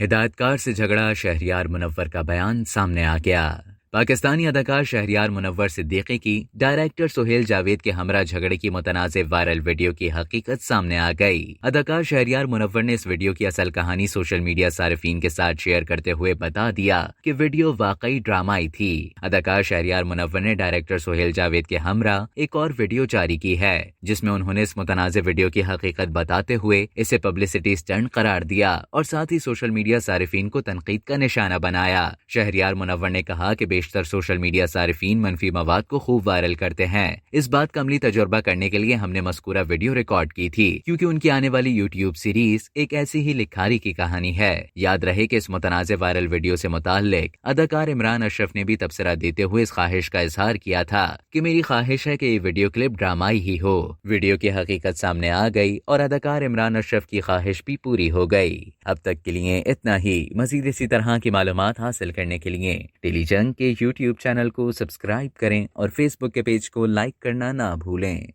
हिदायतकार से झगड़ा, शहरयार मुनव्वर का बयान सामने आ गया। पाकिस्तानी अदाकार शहरयार मुनव्वर सिद्दीकी की डायरेक्टर सुहेल जावेद के हमरा झगड़े की मुतनाज़िर वायरल वीडियो की हकीकत सामने आ गई। अदाकार शहरयार मुनव्वर ने इस वीडियो की असल कहानी सोशल मीडिया सारिफीन के साथ शेयर करते हुए बता दिया कि वीडियो वाकई ड्रामाई थी। अदाकार शहरयार मुनव्वर ने डायरेक्टर सुहेल जावेद के हमरा एक और वीडियो जारी की है, जिसमें उन्होंने इस मुतनाज़िर वीडियो की हकीकत बताते हुए इसे पब्लिसिटी स्टंट करार दिया और साथ ही सोशल मीडिया सारिफीन को तनकीद का निशाना बनाया। शहरयार मुनव्वर ने कहा कि बेशतर सोशल मीडिया सारिफीन मनफी मवाद को खूब वायरल करते हैं। इस बात का अमली तजुर्बा करने के लिए हमने मज़कूरा वीडियो रिकॉर्ड की थी, क्योंकि उनकी आने वाली यूट्यूब सीरीज एक ऐसी ही लिखारी की कहानी है। याद रहे कि इस मुतनाज़िर वायरल वीडियो से मुताल्लिक अदाकार इमरान अशरफ ने भी तबसरा देते हुए इस ख्वाहिश का इजहार किया था कि मेरी ख्वाहिश है कि ये वीडियो क्लिप ड्रामाई ही हो। वीडियो की हकीकत सामने आ गई और अदाकार इमरान अशरफ की ख्वाहिश भी पूरी हो गई। अब तक के लिए इतना ही। मजीद इसी तरह की मालूमात हासिल करने के लिए डेली जंग के यूट्यूब चैनल को सब्सक्राइब करें और फेसबुक के पेज को लाइक करना ना भूलें।